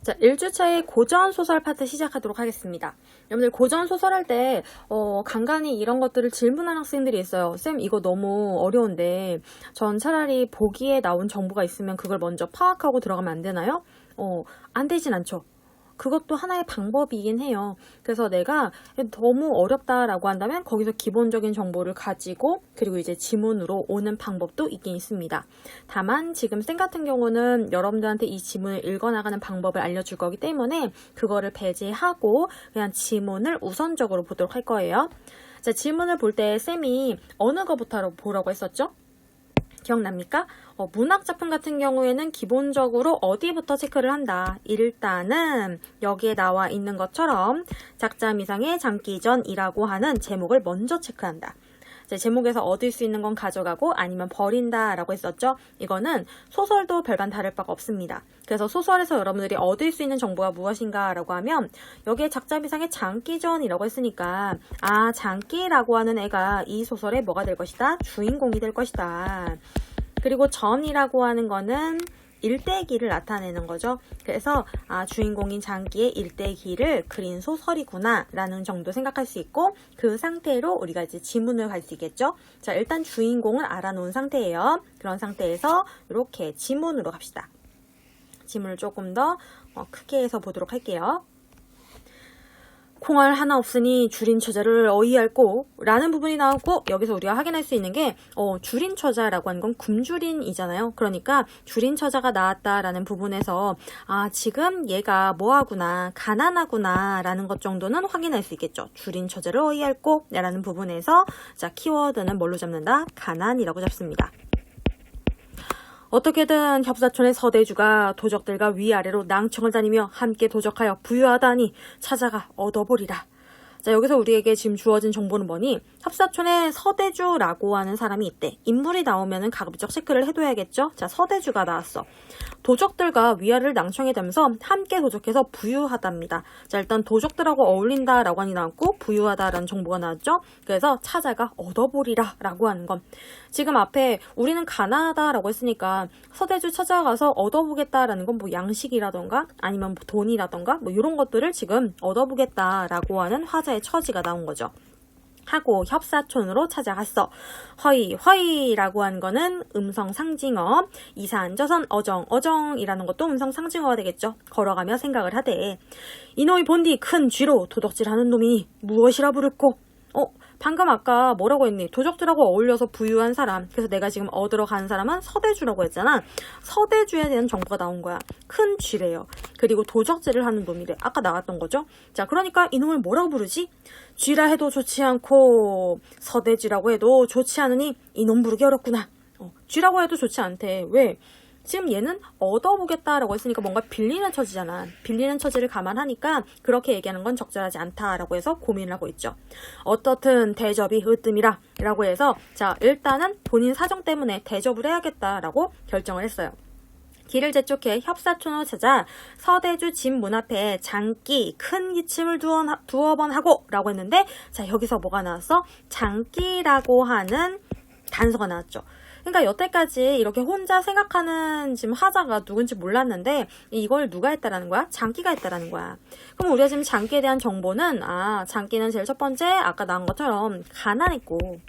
자, 1주차의 고전소설 파트 시작하도록 하겠습니다. 여러분들 고전소설 할 때 간간히 이런 것들을 질문하는 학생들이 있어요. 쌤, 이거 너무 어려운데 전 차라리 보기에 나온 정보가 있으면 그걸 먼저 파악하고 들어가면 안 되나요? 안 되진 않죠. 그것도 하나의 방법이긴 해요. 그래서 내가 너무 어렵다라고 한다면 거기서 기본적인 정보를 가지고 그리고 이제 지문으로 오는 방법도 있긴 있습니다. 다만 지금 쌤 같은 경우는 여러분들한테 이 지문을 읽어나가는 방법을 알려줄 거기 때문에 그거를 배제하고 그냥 지문을 우선적으로 보도록 할 거예요. 자, 지문을 볼 때 쌤이 어느 거부터 보라고 했었죠? 기억납니까? 문학작품 같은 경우에는 기본적으로 어디부터 체크를 한다. 일단은 여기에 나와 있는 것처럼 작자미상의 장기전이라고 하는 제목을 먼저 체크한다. 제목에서 얻을 수 있는 건 가져가고 아니면 버린다 라고 했었죠. 이거는 소설도 별반 다를 바가 없습니다. 그래서 소설에서 여러분들이 얻을 수 있는 정보가 무엇인가 라고 하면 여기에 작자미상의 장기전이라고 했으니까 장기라고 하는 애가 이 소설의 뭐가 될 것이다? 주인공이 될 것이다. 그리고 전이라고 하는 거는 일대기를 나타내는 거죠. 그래서 주인공인 장기의 일대기를 그린 소설이구나 라는 정도 생각할 수 있고 그 상태로 우리가 이제 지문을 갈 수 있겠죠. 자, 일단 주인공을 알아놓은 상태예요. 그런 상태에서 이렇게 지문으로 갑시다. 지문을 조금 더 크게 해서 보도록 할게요. 콩알 하나 없으니 줄인 처자를 어이할꼬 라는 부분이 나오고 여기서 우리가 확인할 수 있는 게 줄인 처자라고 하는 건 굶주린이잖아요. 그러니까 줄인 처자가 나왔다라는 부분에서 지금 얘가 뭐하구나 가난하구나 라는 것 정도는 확인할 수 있겠죠. 줄인 처자를 어이할꼬 라는 부분에서 자, 키워드는 뭘로 잡는다? 가난이라고 잡습니다. 어떻게든 협사촌의 서대주가 도적들과 위아래로 낭청을 다니며 함께 도적하여 부유하다니 찾아가 얻어보리라. 자, 여기서 우리에게 지금 주어진 정보는 뭐니? 협사촌에 서대주라고 하는 사람이 있대. 인물이 나오면은 가급적 체크를 해둬야겠죠? 자, 서대주가 나왔어. 도적들과 위아래를 낭청해 다면서 함께 도적해서 부유하답니다. 자, 일단 도적들하고 어울린다라고 하니 나왔고 부유하다라는 정보가 나왔죠? 그래서 찾아가 얻어보리라 라고 하는 건 지금 앞에 우리는 가난하다라고 했으니까 서대주 찾아가서 얻어보겠다라는 건 뭐 양식이라던가 아니면 뭐 돈이라던가 뭐 이런 것들을 지금 얻어보겠다라고 하는 화자의 처지가 나온 거죠. 하고 협사촌으로 찾아갔어. 허이라고 하는 거는 음성 상징어, 이산저선 어정이라는 것도 음성 상징어가 되겠죠. 걸어가며 생각을 하되 이놈이 본디 큰 쥐로 도덕질하는 놈이니 무엇이라 부를꼬? 방금 아까 뭐라고 했니? 도적들하고 어울려서 부유한 사람. 그래서 내가 지금 얻으러 가는 사람은 서대주라고 했잖아. 서대주에 대한 정보가 나온 거야. 큰 쥐래요. 그리고 도적질을 하는 놈이래. 아까 나왔던 거죠. 자, 그러니까 이놈을 뭐라고 부르지? 쥐라 해도 좋지 않고 서대쥐라고 해도 좋지 않으니 이놈 부르기 어렵구나. 쥐라고 해도 좋지 않대. 왜? 지금 얘는 얻어보겠다라고 했으니까 뭔가 빌리는 처지잖아. 빌리는 처지를 감안하니까 그렇게 얘기하는 건 적절하지 않다라고 해서 고민을 하고 있죠. 어떻든 대접이 으뜸이라 라고 해서 자, 일단은 본인 사정 때문에 대접을 해야겠다라고 결정을 했어요. 길을 재촉해 협사촌으로 찾아 서대주 집 문 앞에 장기 큰 기침을 두어 번 하고 라고 했는데 자, 여기서 뭐가 나왔어? 장기라고 하는 단서가 나왔죠. 그러니까 여태까지 이렇게 혼자 생각하는 지금 화자가 누군지 몰랐는데 이걸 누가 했다라는 거야? 장기가 했다라는 거야. 그럼 우리가 지금 장기에 대한 정보는 장기는 제일 첫 번째 아까 나온 것처럼 가난했고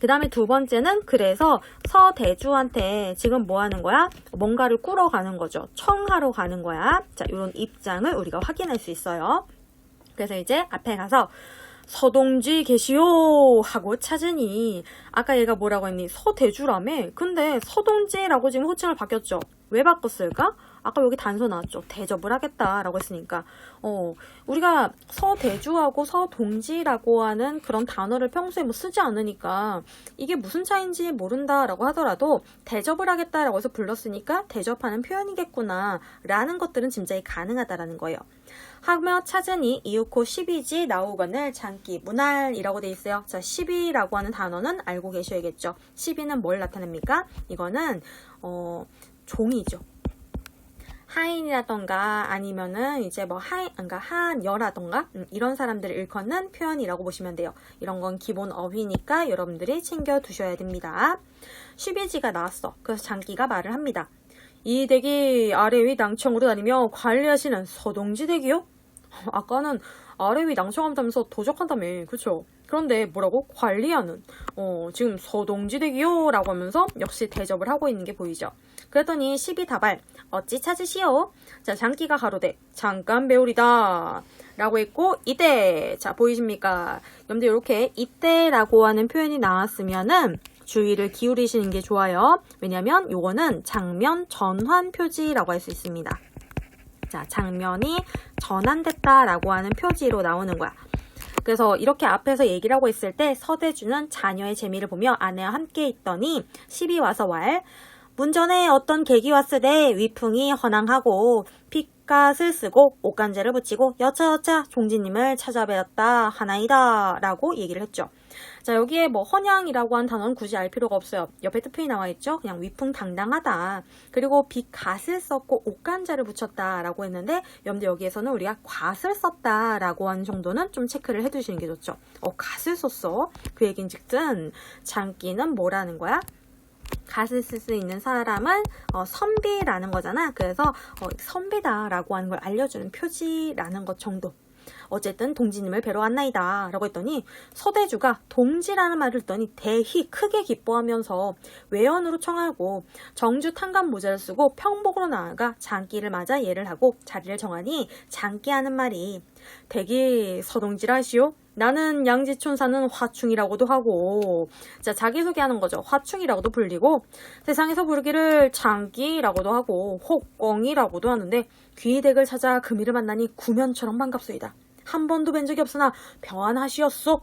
그 다음에 두 번째는 그래서 서대주한테 지금 뭐 하는 거야? 뭔가를 꾸러 가는 거죠. 청하러 가는 거야. 자, 이런 입장을 우리가 확인할 수 있어요. 그래서 이제 앞에 가서 서동지 계시오 하고 찾으니 아까 얘가 뭐라고 했니? 서대주라며? 근데 서동지라고 지금 호칭을 바뀌었죠. 왜 바꿨을까? 아까 여기 단서 나왔죠. 대접을 하겠다라고 했으니까 우리가 서대주하고 서동지라고 하는 그런 단어를 평소에 뭐 쓰지 않으니까 이게 무슨 차이인지 모른다라고 하더라도 대접을 하겠다라고 해서 불렀으니까 대접하는 표현이겠구나 라는 것들은 짐작이 가능하다라는 거예요. 하며 찾으니 이윽고 12지 나오거늘 장기 문할이라고 돼 있어요. 자, 12라고 하는 단어는 알고 계셔야겠죠. 12는 뭘 나타냅니까? 이거는 종이죠. 하인이라던가 아니면은 이제 뭐 그러니까 하녀라던가 이런 사람들을 일컫는 표현이라고 보시면 돼요. 이런 건 기본 어휘니까 여러분들이 챙겨 두셔야 됩니다. 12지가 나왔어. 그래서 장기가 말을 합니다. 이 댁이 아래 위 낭청으로 다니며 관리하시는 서동지 댁이요? 아까는 아래 위 낭청한다면서 도적한다며. 그쵸? 그런데 뭐라고? 관리하는. 지금 서동지 댁이요? 라고 하면서 역시 대접을 하고 있는 게 보이죠. 그랬더니 12다발 어찌 찾으시오? 자, 장기가 가로되 잠깐 배우리다 라고 했고, 이때 자 보이십니까? 여러분들 이렇게 이때라고 하는 표현이 나왔으면은 주의를 기울이시는 게 좋아요. 왜냐면 요거는 장면 전환 표지라고 할 수 있습니다. 자, 장면이 전환됐다라고 하는 표지로 나오는 거야. 그래서 이렇게 앞에서 얘기를 하고 있을 때 서대주는 자녀의 재미를 보며 아내와 함께 있더니 10이 와서 왈 문전에 어떤 객이 왔으되 위풍이 헌항하고 핏갓을 쓰고 옷간제를 붙이고 여차여차 종지님을 찾아뵈었다 하나이다 라고 얘기를 했죠. 자, 여기에 뭐 헌양이라고 한 단어는 굳이 알 필요가 없어요. 옆에 뜻표이 나와 있죠. 그냥 위풍당당하다. 그리고 핏갓을 썼고 옷간제를 붙였다라고 했는데 여러분들 여기에서는 우리가 갓을 썼다라고 하는 정도는 좀 체크를 해두시는 게 좋죠. 갓을 썼어. 그 얘긴즉슨 장기는 뭐라는 거야? 갓을 쓸 수 있는 사람은 선비라는 거잖아. 그래서 선비다라고 하는 걸 알려주는 표지라는 것 정도. 어쨌든 동지님을 뵈러 왔나이다 라고 했더니 서대주가 동지라는 말을 듣더니 대히 크게 기뻐하면서 외연으로 청하고 정주 탄감 모자를 쓰고 평복으로 나아가 장기를 맞아 예를 하고 자리를 정하니 장기하는 말이 대기 서동지라시오. 나는 양지촌 사는 화충이라고도 하고, 자, 자기소개하는 거죠. 화충이라고도 불리고 세상에서 부르기를 장기라고도 하고 혹공이라고도 하는데 귀댁을 찾아 금이를 만나니 구면처럼 반갑소이다. 한 번도 뵌 적이 없으나 평안하시었소.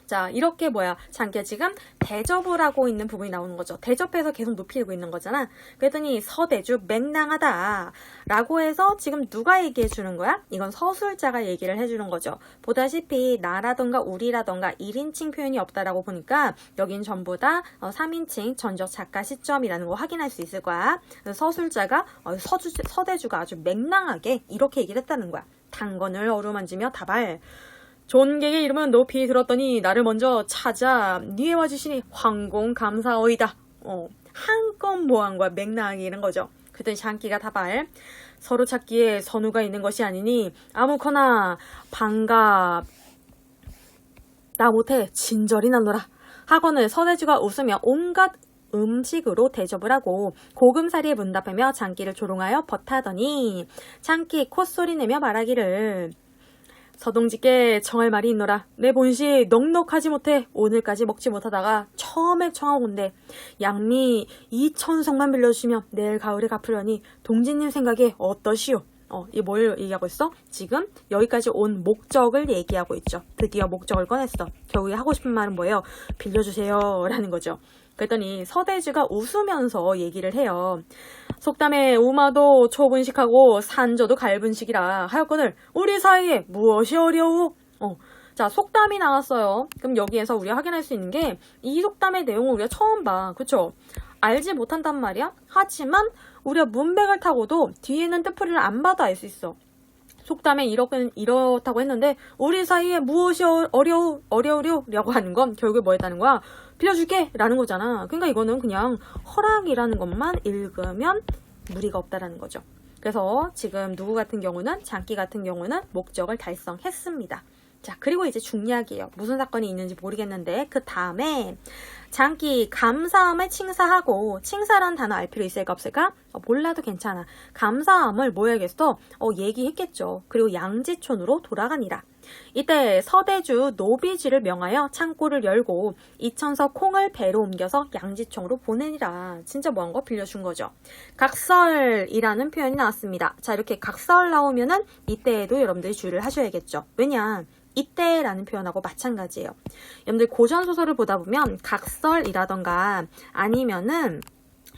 자, 이렇게 장기가 지금 대접을 하고 있는 부분이 나오는 거죠. 대접해서 계속 높이고 있는 거잖아. 그랬더니 서대주 맹랑하다 라고 해서 지금 누가 얘기해 주는 거야? 이건 서술자가 얘기를 해주는 거죠. 보다시피 나라던가 우리라던가 1인칭 표현이 없다라고 보니까 여긴 전부 다 3인칭 전적 작가 시점이라는 거 확인할 수 있을 거야. 서술자가 서대주가 아주 맹랑하게 이렇게 얘기를 했다는 거야. 당건을 어루만지며 다발 존객의 이름은 높이 들었더니 나를 먼저 찾아 니에 와주시니 황공 감사어이다. 한건 뭐한 거야? 맹랑하게 이런 거죠. 그랬더니 장기가 다발 서로 찾기에 선우가 있는 것이 아니니 아무거나 반갑 나 못해 친절히 날노라 하거늘 서대주가 웃으며 온갖 음식으로 대접을 하고 고금사리에 문답하며 장기를 조롱하여 버타더니 장기 콧소리 내며 말하기를 서동지께 청할 말이 있노라. 내 본시 넉넉하지 못해 오늘까지 먹지 못하다가 처음에 청하건대 양미 2,000성만 빌려주시면 내일 가을에 갚으려니 동지님 생각에 어떠시오? 이 뭘 얘기하고 있어? 지금 여기까지 온 목적을 얘기하고 있죠. 드디어 목적을 꺼냈어. 결국에 하고 싶은 말은 뭐예요? 빌려주세요 라는 거죠. 그랬더니 서대주가 웃으면서 얘기를 해요. 속담에 우마도 초분식하고 산조도 갈분식이라 하였거늘 우리 사이에 무엇이 어려워? 자, 속담이 나왔어요. 그럼 여기에서 우리가 확인할 수 있는 게 이 속담의 내용을 우리가 처음 봐. 그쵸? 알지 못한단 말이야? 하지만 우리가 문맥을 타고도 뒤에 있는 뜻풀이를 안 봐도 알 수 있어. 속담에 이렇다고 했는데 우리 사이에 무엇이 어려우려고 하는 건 결국에 뭐였다는 거야? 빌려줄게 라는 거잖아. 그러니까 이거는 그냥 허락이라는 것만 읽으면 무리가 없다라는 거죠. 그래서 지금 누구 같은 경우는 장기 같은 경우는 목적을 달성했습니다. 자, 그리고 이제 중약이에요. 무슨 사건이 있는지 모르겠는데 그 다음에 장기 감사함을 칭사하고 칭사라는 단어 알 필요 있을까 없을까? 몰라도 괜찮아. 감사함을 뭐 해야겠어? 얘기했겠죠. 그리고 양지촌으로 돌아가니라. 이때 서대주 노비지를 명하여 창고를 열고 2,000석 콩을 배로 옮겨서 양지청으로 보내니라. 진짜 뭐한 거 빌려준 거죠. 각설이라는 표현이 나왔습니다. 자, 이렇게 각설 나오면은 이때에도 여러분들이 주의를 하셔야겠죠. 왜냐? 이때라는 표현하고 마찬가지예요. 여러분들 고전소설을 보다 보면 각설이라던가 아니면은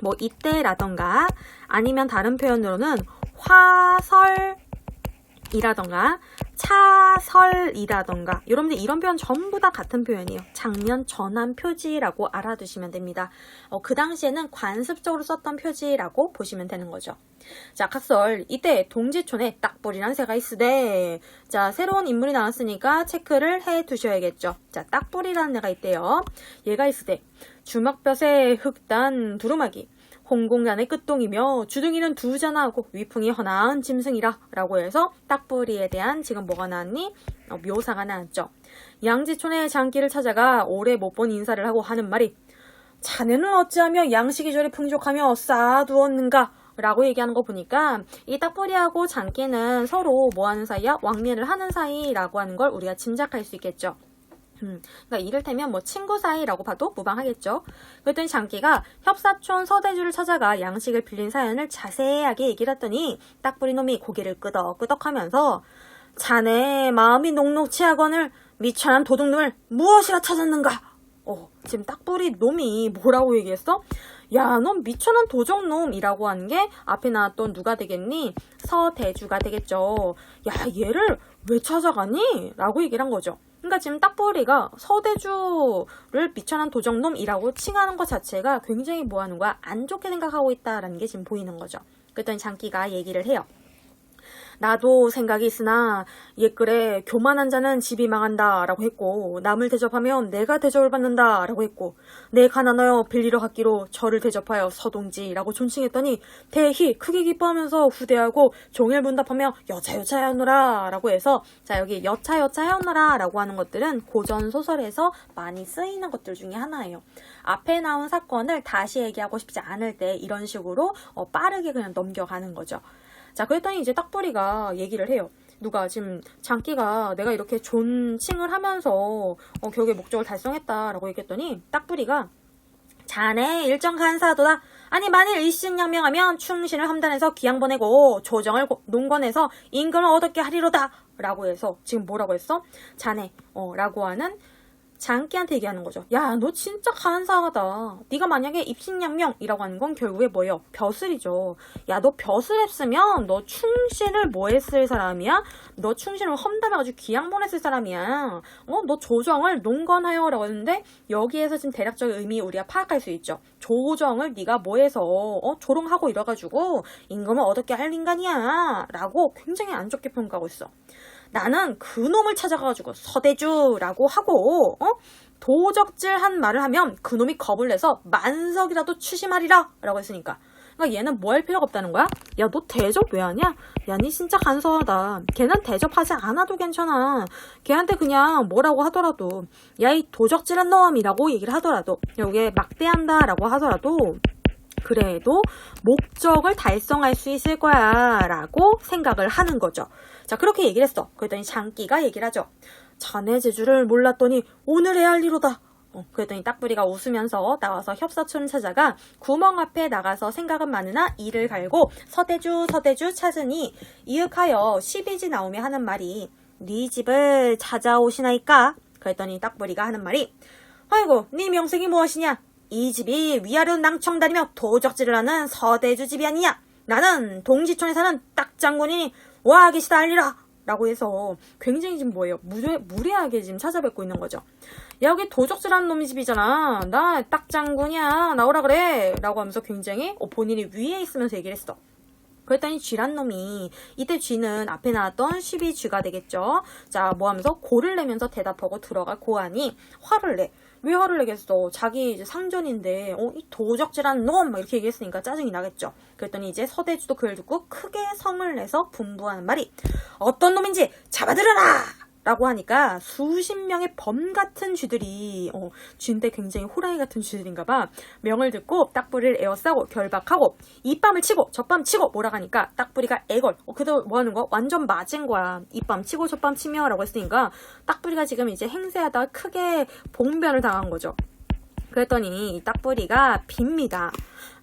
뭐 이때라던가 아니면 다른 표현으로는 화설이라던가 차설이라던가 여러분들 이런 표현 전부 다 같은 표현이에요. 장면 전환 표지라고 알아두시면 됩니다. 그 당시에는 관습적으로 썼던 표지라고 보시면 되는 거죠. 자, 각설 이때 동지촌에 딱불이라는 새가 있으되 자, 새로운 인물이 나왔으니까 체크를 해 두셔야겠죠. 자, 딱불이라는 애가 있대요. 얘가 있으되 주먹볕에 흑단 두루마기 홍공단의 끝동이며 주둥이는 두자나하고 위풍이 허나은 짐승이라 라고 해서 딱부리에 대한 지금 뭐가 나왔니? 묘사가 나왔죠. 양지촌의 장기를 찾아가 오래 못 본 인사를 하고 하는 말이 자네는 어찌하며 양식이 저리 풍족하며 쌓아두었는가? 라고 얘기하는 거 보니까 이 딱부리하고 장기는 서로 뭐 하는 사이야? 왕래를 하는 사이라고 하는 걸 우리가 짐작할 수 있겠죠. 그러니까 이를테면 뭐 친구 사이라고 봐도 무방하겠죠. 그랬더니 장기가 협사촌 서대주를 찾아가 양식을 빌린 사연을 자세하게 얘기를 했더니 딱부리 놈이 고개를 끄덕끄덕하면서 자네 마음이 녹록치 하거늘 미천한 도둑놈을 무엇이라 찾았는가? 지금 딱부리 놈이 뭐라고 얘기했어? 야, 넌 미천한 도적놈이라고 하는 게 앞에 나왔던 누가 되겠니? 서대주가 되겠죠. 야, 얘를 왜 찾아가니? 라고 얘기를 한 거죠. 그러니까 지금 딱부리가 서대주를 미천한 도적놈이라고 칭하는 것 자체가 굉장히 뭐 하는 거야? 안 좋게 생각하고 있다라는 게 지금 보이는 거죠. 그랬더니 장기가 얘기를 해요. 나도 생각이 있으나 옛글에 교만한 자는 집이 망한다 라고 했고 남을 대접하면 내가 대접을 받는다 라고 했고 내 가난하여 빌리러 갔기로 저를 대접하여 서동지 라고 존칭했더니 대히 크게 기뻐하면서 후대하고 종일 문답하며 여차여차하노라 라고 해서 자 여기 여차여차하노라 라고 하는 것들은 고전소설에서 많이 쓰이는 것들 중에 하나예요. 앞에 나온 사건을 다시 얘기하고 싶지 않을 때 이런 식으로 빠르게 그냥 넘겨가는 거죠. 자, 그랬더니 이제 딱부리가 얘기를 해요. 누가 지금 장기가 내가 이렇게 존칭을 하면서 결국에 목적을 달성했다라고 얘기했더니 딱부리가 자네 일정 간사하도다. 아니 만일 일신양명하면 충신을 함단해서 기양 보내고 조정을 농건해서 임금을 얻었게 하리로다 라고 해서 지금 뭐라고 했어? 자네 라고 하는 장기한테 얘기하는 거죠. 야, 너 진짜 간사하다. 네가 만약에 입신양명이라고 하는 건 결국에 뭐예요? 벼슬이죠. 야, 너 벼슬 했으면 너 충신을 뭐 했을 사람이야? 너 충신을 험담해가지고 기양 보냈을 사람이야. 너 조정을 농건하여라고 했는데 여기에서 지금 대략적인 의미 우리가 파악할 수 있죠. 조정을 네가 뭐 해서 조롱하고 이래가지고 임금을 얻었게 할 인간이야. 라고 굉장히 안 좋게 평가하고 있어. 나는 그놈을 찾아가가지고 서대주라고 하고 도적질한 말을 하면 그놈이 겁을 내서 만석이라도 추심하리라 라고 했으니까 그러니까 얘는 뭐 할 필요가 없다는 거야? 야, 너 대접 왜 하냐? 야, 니 진짜 간소하다. 걔는 대접하지 않아도 괜찮아. 걔한테 그냥 뭐라고 하더라도 야, 이 도적질한 놈이라고 얘기를 하더라도 여기에 막대한다 라고 하더라도 그래도 목적을 달성할 수 있을 거야 라고 생각을 하는 거죠. 자, 그렇게 얘기를 했어. 그랬더니 장기가 얘기를 하죠. 자네 재주를 몰랐더니 오늘 해야 할 일로다. 그랬더니 딱부리가 웃으면서 나와서 협사촌 찾아가 구멍 앞에 나가서 생각은 많으나 이를 갈고 서대주 찾으니 이윽하여 12지 나오며 하는 말이 네 집을 찾아오시나이까? 그랬더니 딱부리가 하는 말이 아이고 네 명색이 무엇이냐? 이 집이 위아래로 낭청다니며 도적질을 하는 서대주 집이 아니냐? 나는 동지촌에 사는 딱장군이니 와 계시다 알리라 라고 해서 굉장히 지금 뭐예요? 무례하게 지금 찾아뵙고 있는 거죠. 야, 여기 도적질하는 놈이 집이잖아. 나 딱장군이야. 나오라 그래 라고 하면서 굉장히 본인이 위에 있으면서 얘기를 했어. 그랬더니 쥐란 놈이 이때 쥐는 앞에 나왔던 12쥐가 되겠죠. 자, 뭐 하면서 고를 내면서 대답하고 들어갈 고하니 화를 내. 왜 화를 내겠어? 자기 이제 상전인데 이 도적질한 놈! 막 이렇게 얘기했으니까 짜증이 나겠죠. 그랬더니 이제 서대주도 그걸 듣고 크게 성을 내서 분부하는 말이 어떤 놈인지 잡아들여라! 라고 하니까 수십 명의 범 같은 쥐들이 쥐인데 굉장히 호랑이 같은 쥐들인가 봐. 명을 듣고 딱부리를 에워싸고 결박하고 이밤을 치고 저밤 치고 몰아가니까 딱부리가 애걸 그래도 뭐 하는 거야? 완전 맞은 거야. 이밤 치고 저밤 치며 라고 했으니까 딱부리가 지금 이제 행세하다가 크게 봉변을 당한 거죠. 그랬더니 딱부리가 빕니다.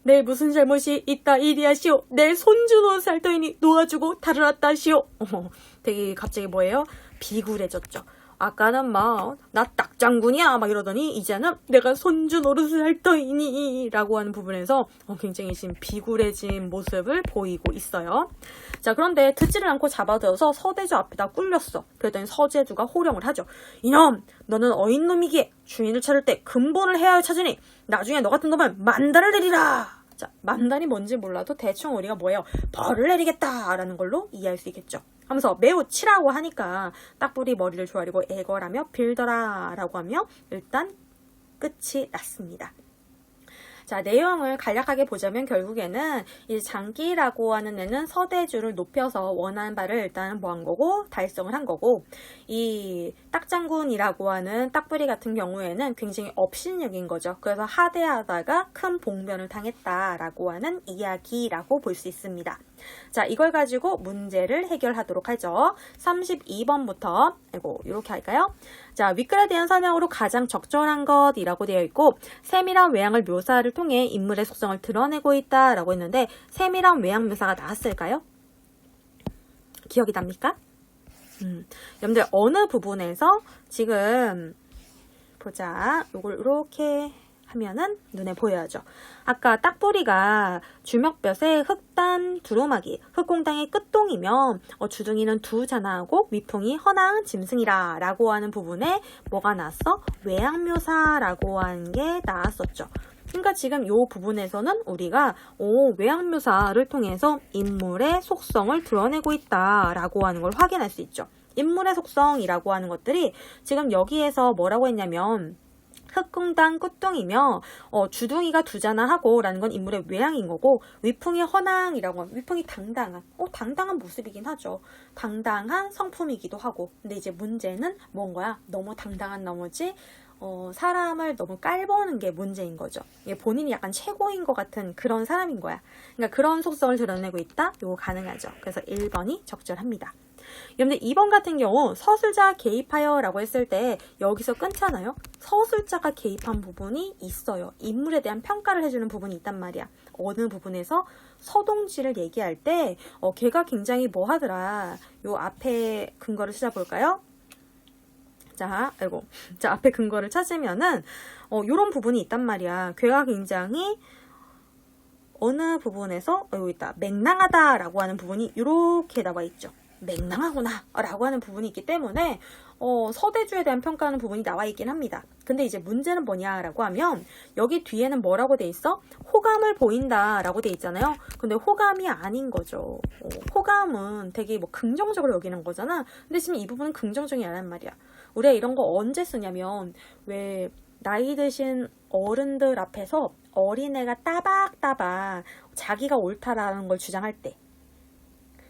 내일 무슨 잘못이 있다 이리하시오. 내일 손주 노릇을 할 터이니 놓아주고 다루었다시오. 되게 갑자기 뭐예요? 비굴해졌죠. 아까는 막 나 딱장군이야 막 이러더니 이제는 내가 손주 노릇을 할 터이니 라고 하는 부분에서 굉장히 지금 비굴해진 모습을 보이고 있어요. 자, 그런데 듣지를 않고 잡아들어서 서대주 앞에다 꿀렸어. 그랬더니 서대주가 호령을 하죠. 이놈 너는 어인놈이기에 주인을 찾을 때 근본을 해야 할 찾으니 나중에 너 같은 놈은 만단을 내리라. 자, 만단이 뭔지 몰라도 대충 우리가 뭐예요? 벌을 내리겠다라는 걸로 이해할 수 있겠죠. 하면서 매우 치라고 하니까 딱부리 머리를 조아리고 애걸하며 빌더라 라고 하며 일단 끝이 났습니다. 자, 내용을 간략하게 보자면 결국에는 이 장기라고 하는 애는 서대주를 높여서 원하는 바를 일단은 뭐 한 거고 달성을 한 거고, 이 딱장군이라고 하는 딱부리 같은 경우에는 굉장히 업신여긴 거죠. 그래서 하대하다가 큰 봉변을 당했다라고 하는 이야기라고 볼 수 있습니다. 자, 이걸 가지고 문제를 해결하도록 하죠. 32번부터 이렇게 할까요? 자, 윗글에 대한 설명으로 가장 적절한 것이라고 되어 있고, 세밀한 외양을 묘사를 통해 인물의 속성을 드러내고 있다라고 했는데, 세밀한 외양 묘사가 나왔을까요? 기억이 납니까? 여러분들 어느 부분에서 지금 보자, 요걸 이렇게 하면은 눈에 보여야죠. 아까 딱부리가 주먹볕에 흑단 두루마기, 흑공당의 끝동이며 주둥이는 두 자나하고 위풍이 허낭 짐승이라 라고 하는 부분에 뭐가 나왔어? 외양묘사라고 하는 게 나왔었죠. 그러니까 지금 이 부분에서는 우리가 외양묘사를 통해서 인물의 속성을 드러내고 있다라고 하는 걸 확인할 수 있죠. 인물의 속성이라고 하는 것들이 지금 여기에서 뭐라고 했냐면 흑궁당 끝둥이며 주둥이가 두자나 하고 라는 건 인물의 외양인 거고, 위풍이 허낭이라고 하면 위풍이 당당한 당당한 모습이긴 하죠. 당당한 성품이기도 하고, 근데 이제 문제는 뭔 거야? 너무 당당한 나머지 사람을 너무 깔보는 게 문제인 거죠. 본인이 약간 최고인 것 같은 그런 사람인 거야. 그러니까 그런 속성을 드러내고 있다? 요거 가능하죠. 그래서 1번이 적절합니다. 여러분들 2번 같은 경우 서술자 개입하여 라고 했을 때 여기서 끊잖아요. 서술자가 개입한 부분이 있어요. 인물에 대한 평가를 해주는 부분이 있단 말이야. 어느 부분에서 서동지를 얘기할 때 걔가 굉장히 뭐 하더라. 요 앞에 근거를 찾아볼까요? 자, 앞에 근거를 찾으면은 요런 부분이 있단 말이야. 걔가 굉장히 어느 부분에서 여기 있다. 맹랑하다라고 하는 부분이 이렇게 나와 있죠. 맹랑하구나 라고 하는 부분이 있기 때문에 서대주에 대한 평가하는 부분이 나와 있긴 합니다. 근데 이제 문제는 뭐냐라고 하면 여기 뒤에는 뭐라고 돼 있어? 호감을 보인다 라고 돼 있잖아요. 근데 호감이 아닌 거죠. 호감은 되게 뭐 긍정적으로 여기는 거잖아. 근데 지금 이 부분은 긍정적이 아니란 말이야. 우리가 이런 거 언제 쓰냐면 왜 나이 드신 어른들 앞에서 어린애가 따박따박 자기가 옳다라는 걸 주장할 때,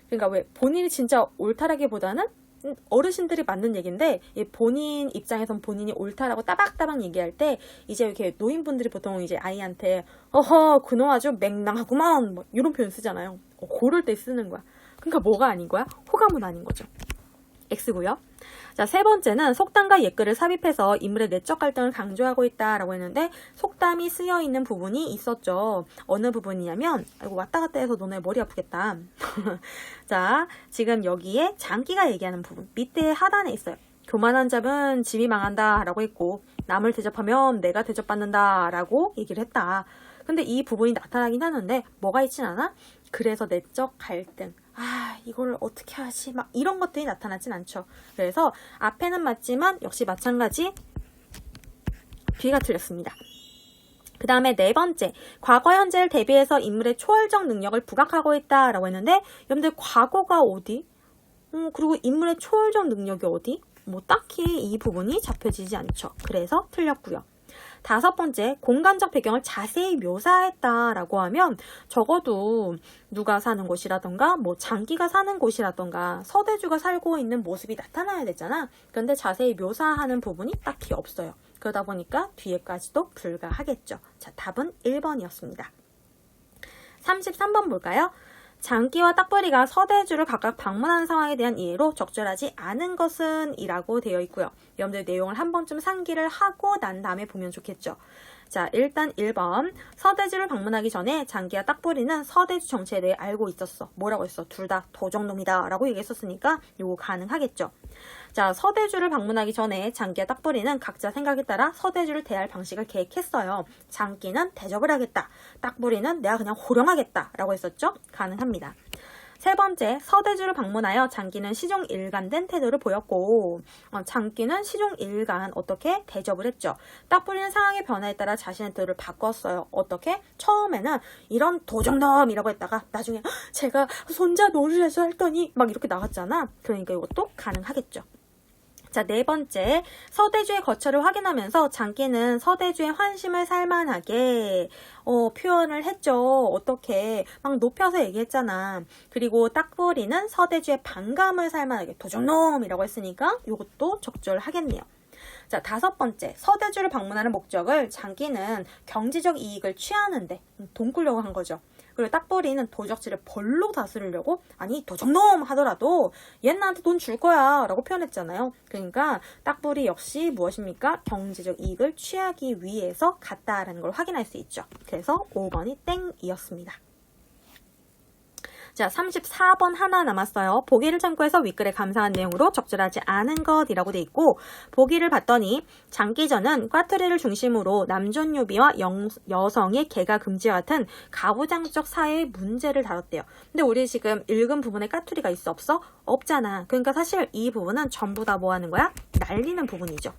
그러니까 왜 본인이 진짜 옳다라기보다는 어르신들이 맞는 얘기인데 본인 입장에선 본인이 옳다라고 따박따박 얘기할 때 이제 이렇게 노인분들이 보통 이제 아이한테 어허 그놈 아주 맹랑하구만 뭐 이런 표현 쓰잖아요. 고를 때 쓰는 거야. 그러니까 뭐가 아닌 거야? 호감은 아닌 거죠. X고요. 자, 세 번째는 속담과 옛글을 삽입해서 인물의 내적 갈등을 강조하고 있다라고 했는데 속담이 쓰여 있는 부분이 있었죠. 어느 부분이냐면 왔다 갔다 해서 너네 머리 아프겠다. 자, 지금 여기에 장기가 얘기하는 부분 밑에 하단에 있어요. 교만한 잡은 집이 망한다 라고 했고 남을 대접하면 내가 대접받는다 라고 얘기를 했다. 근데 이 부분이 나타나긴 하는데 뭐가 있진 않아? 그래서 내적 갈등, 이걸 어떻게 하지? 막 이런 것들이 나타나진 않죠. 그래서 앞에는 맞지만 역시 마찬가지 뒤가 틀렸습니다. 그 다음에 네 번째, 과거 현재를 대비해서 인물의 초월적 능력을 부각하고 있다라고 했는데 여러분들 과거가 어디? 그리고 인물의 초월적 능력이 어디? 뭐 딱히 이 부분이 잡혀지지 않죠. 그래서 틀렸고요. 다섯 번째, 공간적 배경을 자세히 묘사했다라고 하면 적어도 누가 사는 곳이라던가 뭐 장기가 사는 곳이라던가 서대주가 살고 있는 모습이 나타나야 되잖아. 그런데 자세히 묘사하는 부분이 딱히 없어요. 그러다 보니까 뒤에까지도 불가하겠죠. 자, 답은 1번이었습니다. 33번 볼까요? 장기와 딱벌이가 서대주를 각각 방문하는 상황에 대한 이해로 적절하지 않은 것은 이라고 되어 있고요. 여러분들 내용을 한 번쯤 상기를 하고 난 다음에 보면 좋겠죠. 자, 일단 1번 서대주를 방문하기 전에 장기와 딱벌이는 서대주 정체에 대해 알고 있었어. 뭐라고 했어? 둘 다 도적놈이다 라고 얘기했었으니까 요거 가능하겠죠. 자, 서대주를 방문하기 전에 장기와 딱벌이는 각자 생각에 따라 서대주를 대할 방식을 계획했어요. 장기는 대접을 하겠다. 딱벌이는 내가 그냥 호령하겠다 라고 했었죠. 가능합니다. 세 번째, 서대주를 방문하여 장기는 시종일관된 태도를 보였고 장기는 시종일관 어떻게 대접을 했죠. 딱부리는 상황의 변화에 따라 자신의 태도를 바꿨어요. 어떻게? 처음에는 이런 도적놈이라고 했다가 나중에 제가 손자 노릇해서 했더니 막 이렇게 나왔잖아. 그러니까 이것도 가능하겠죠. 자, 네 번째, 서대주의 거처를 확인하면서 장기는 서대주의 환심을 살만하게 표현을 했죠. 어떻게 막 높여서 얘기했잖아. 그리고 딱부리는 서대주의 반감을 살만하게 도적놈이라고 했으니까 이것도 적절하겠네요. 자, 다섯 번째, 서대주를 방문하는 목적을 장기는 경제적 이익을 취하는데 돈 꾸려고 한 거죠. 그리고 딱부리는 도적질을 벌로 다스리려고 아니 도적놈 하더라도 얘 나한테 돈 줄 거야 라고 표현했잖아요. 그러니까 딱부리 역시 무엇입니까? 경제적 이익을 취하기 위해서 갔다라는 걸 확인할 수 있죠. 그래서 5번이 땡이었습니다. 자, 34번 하나 남았어요. 보기를 참고해서 윗글에 감사한 내용으로 적절하지 않은 것이라고 돼 있고, 보기를 봤더니 장기전은 꽈트리를 중심으로 남존유비와 여성의 개가 금지와 같은 가부장적 사회의 문제를 다뤘대요. 근데 우리 지금 읽은 부분에 꽈트리가 있어 없어? 없잖아. 그러니까 사실 이 부분은 전부 다 뭐 하는 거야? 날리는 부분이죠.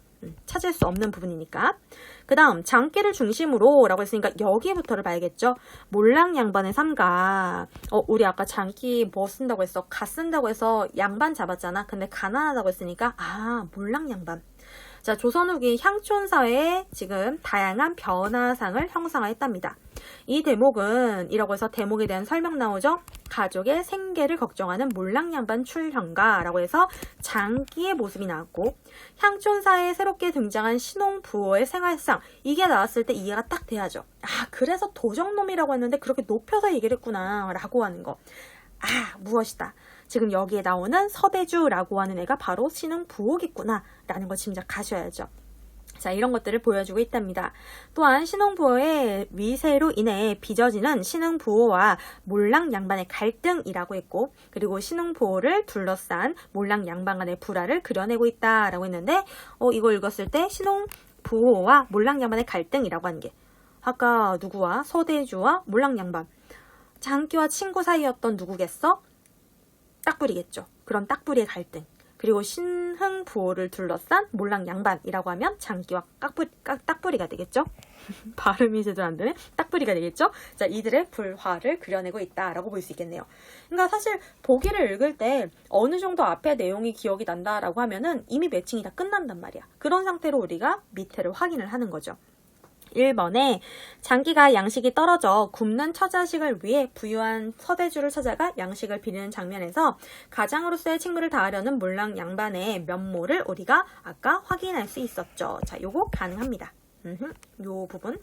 찾을 수 없는 부분이니까. 그 다음 장기를 중심으로 라고 했으니까 여기부터를 봐야겠죠. 몰랑양반의 삼가. 우리 아까 장기 뭐 쓴다고 했어? 가 쓴다고 해서 양반 잡았잖아. 근데 가난하다고 했으니까 몰랑양반. 자, 조선 후기 향촌사회에 지금 다양한 변화상을 형성하였답니다. 이 대목은 이라고 해서 대목에 대한 설명 나오죠. 가족의 생계를 걱정하는 몰랑양반 출현가라고 해서 장기의 모습이 나왔고, 향촌사회에 새롭게 등장한 신혼부호의 생활상, 이게 나왔을 때 이해가 딱 돼야죠. 그래서 도적놈이라고 했는데 그렇게 높여서 얘기를 했구나 라고 하는 거. 무엇이다. 지금 여기에 나오는 서대주라고 하는 애가 바로 신흥부호겠구나 라는 걸 짐작하셔야죠. 자, 이런 것들을 보여주고 있답니다. 또한 신흥부호의 위세로 인해 빚어지는 신흥부호와 몰랑양반의 갈등이라고 했고, 그리고 신흥부호를 둘러싼 몰랑양반 간의 불화를 그려내고 있다라고 했는데, 이거 읽었을 때 신흥부호와 몰랑양반의 갈등이라고 하는 게 아까 누구와? 서대주와 몰랑양반. 장기와 친구 사이였던 누구겠어? 딱부리겠죠. 그런 딱부리의 갈등. 그리고 신흥부호를 둘러싼 몰랑양반이라고 하면 장기와 딱부리가 되겠죠. 발음이 제대로 안 되네. 딱부리가 되겠죠. 자, 이들의 불화를 그려내고 있다라고 볼 수 있겠네요. 그러니까 사실 보기를 읽을 때 어느 정도 앞에 내용이 기억이 난다라고 하면은 이미 매칭이 다 끝난단 말이야. 그런 상태로 우리가 밑에를 확인을 하는 거죠. 1번에 장기가 양식이 떨어져 굶는 처자식을 위해 부유한 서대주를 찾아가 양식을 비리는 장면에서 가장으로서의 책무를 다하려는 몰랑양반의 면모를 우리가 아까 확인할 수 있었죠. 자, 요거 가능합니다. 요 부분.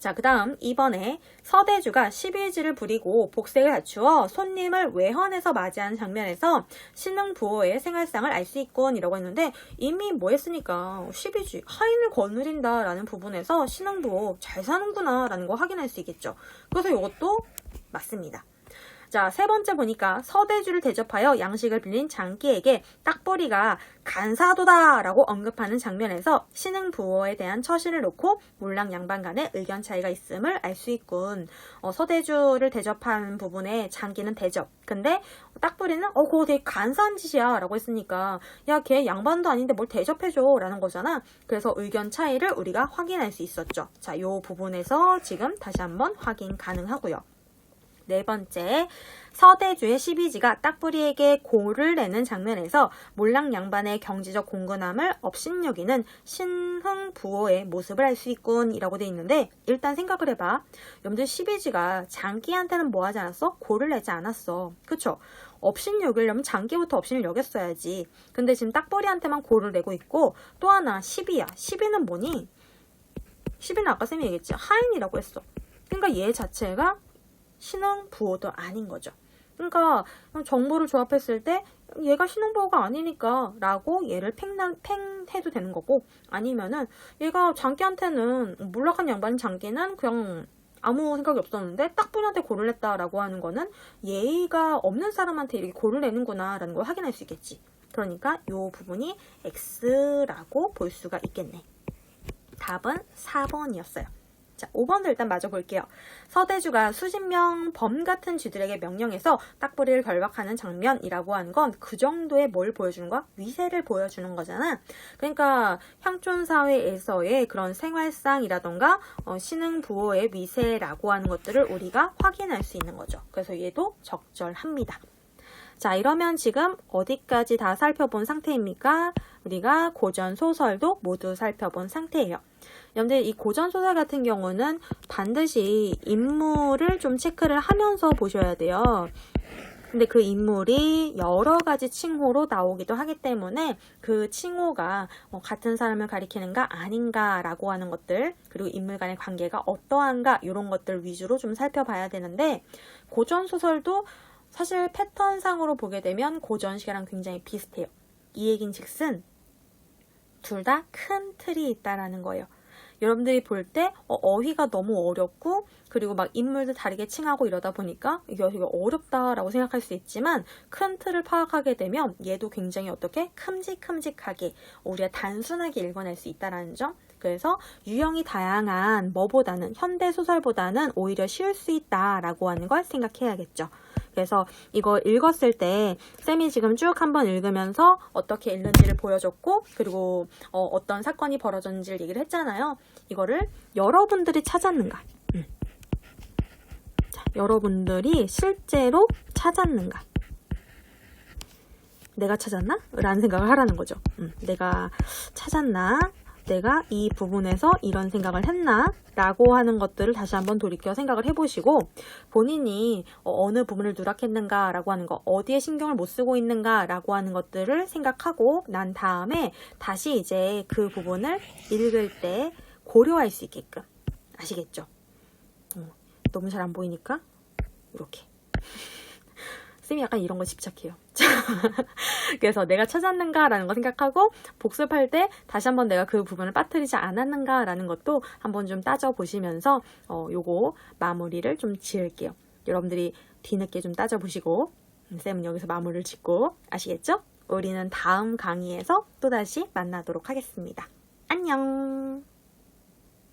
자, 그 다음 2번에 서대주가 시비질을 부리고 복색을 갖추어 손님을 외헌에서 맞이하는 장면에서 신흥부호의 생활상을 알 수 있군 이라고 했는데, 이미 뭐 했으니까 시비지 하인을 거느린다 라는 부분에서 신흥부호 잘 사는구나 라는 거 확인할 수 있겠죠. 그래서 이것도 맞습니다. 자, 세 번째 보니까 서대주를 대접하여 양식을 빌린 장기에게 딱부리가 간사도다 라고 언급하는 장면에서 신흥부호에 대한 처신을 놓고 몰랑양반 간의 의견 차이가 있음을 알 수 있군. 서대주를 대접하는 부분에 장기는 대접. 근데 딱부리는 그거 되게 간사한 짓이야 라고 했으니까 야, 걔 양반도 아닌데 뭘 대접해줘 라는 거잖아. 그래서 의견 차이를 우리가 확인할 수 있었죠. 자, 요 부분에서 지금 다시 한번 확인 가능하고요. 네 번째, 서대주의 시비지가 딱부리에게 고를 내는 장면에서 몰랑양반의 경제적 공건함을 업신여기는 신흥부호의 모습을 알 수 있군 이라고 돼 있는데, 일단 생각을 해봐. 여러분들 시비지가 장기한테는 뭐 하지 않았어? 고를 내지 않았어. 그쵸? 업신여기려면 장기부터 업신을 여겼어야지. 근데 지금 딱부리한테만 고를 내고 있고, 또 하나 시비야. 시비는 뭐니? 시비는 아까 쌤이 얘기했지. 하인이라고 했어. 그러니까 얘 자체가 신흥부호도 아닌 거죠. 그러니까 정보를 조합했을 때 얘가 신흥부호가 아니니까 라고 얘를 팽해도 되는 거고, 아니면은 얘가 장기한테는 몰락한 양반 장기는 그냥 아무 생각이 없었는데 딱부리한테 고를 냈다라고 하는 거는 예의가 없는 사람한테 이렇게 고를 내는구나 라는 걸 확인할 수 있겠지. 그러니까 이 부분이 X라고 볼 수가 있겠네. 답은 4번이었어요. 자, 5번도 일단 마저 볼게요. 서대주가 수십 명 범 같은 쥐들에게 명령해서 딱부리를 결박하는 장면이라고 하는 건 그 정도의 뭘 보여주는 거야? 위세를 보여주는 거잖아. 그러니까 향촌사회에서의 그런 생활상이라던가 신흥부호의 위세라고 하는 것들을 우리가 확인할 수 있는 거죠. 그래서 얘도 적절합니다. 자, 이러면 지금 어디까지 다 살펴본 상태입니까? 우리가 고전 소설도 모두 살펴본 상태예요. 여러분들 이 고전 소설 같은 경우는 반드시 인물을 좀 체크를 하면서 보셔야 돼요. 근데 그 인물이 여러 가지 칭호로 나오기도 하기 때문에 그 칭호가 같은 사람을 가리키는가 아닌가 라고 하는 것들, 그리고 인물 간의 관계가 어떠한가 이런 것들 위주로 좀 살펴봐야 되는데, 고전 소설도 사실 패턴상으로 보게 되면 고전 시계랑 굉장히 비슷해요. 이 얘긴 즉슨 둘 다 큰 틀이 있다라는 거예요. 여러분들이 볼 때 어휘가 너무 어렵고 그리고 막 인물들 다르게 칭하고 이러다 보니까 이게 되게 어렵다라고 생각할 수 있지만, 큰 틀을 파악하게 되면 얘도 굉장히 어떻게 큼직큼직하게 우리가 단순하게 읽어낼 수 있다는 점. 그래서 유형이 다양한 뭐보다는 현대소설보다는 오히려 쉬울 수 있다라고 하는 걸 생각해야겠죠. 그래서 이거 읽었을 때 쌤이 지금 쭉 한번 읽으면서 어떻게 읽는지를 보여줬고, 그리고 어떤 사건이 벌어졌는지를 얘기를 했잖아요. 이거를 여러분들이 찾았는가? 자, 여러분들이 실제로 찾았는가? 내가 찾았나? 라는 생각을 하라는 거죠. 내가 찾았나? 내가 이 부분에서 이런 생각을 했나? 라고 하는 것들을 다시 한번 돌이켜 생각을 해보시고, 본인이 어느 부분을 누락했는가 라고 하는 거, 어디에 신경을 못 쓰고 있는가 라고 하는 것들을 생각하고 난 다음에 다시 이제 그 부분을 읽을 때 고려할 수 있게끔. 아시겠죠? 너무 잘 안 보이니까 이렇게. 쌤이 약간 이런 거 집착해요. 그래서 내가 찾았는가라는 거 생각하고 복습할 때 다시 한번 내가 그 부분을 빠뜨리지 않았는가라는 것도 한번 좀 따져보시면서 요거 마무리를 좀 지을게요. 여러분들이 뒤늦게 좀 따져보시고, 쌤은 여기서 마무리를 짓고, 아시겠죠? 우리는 다음 강의에서 또다시 만나도록 하겠습니다. 안녕!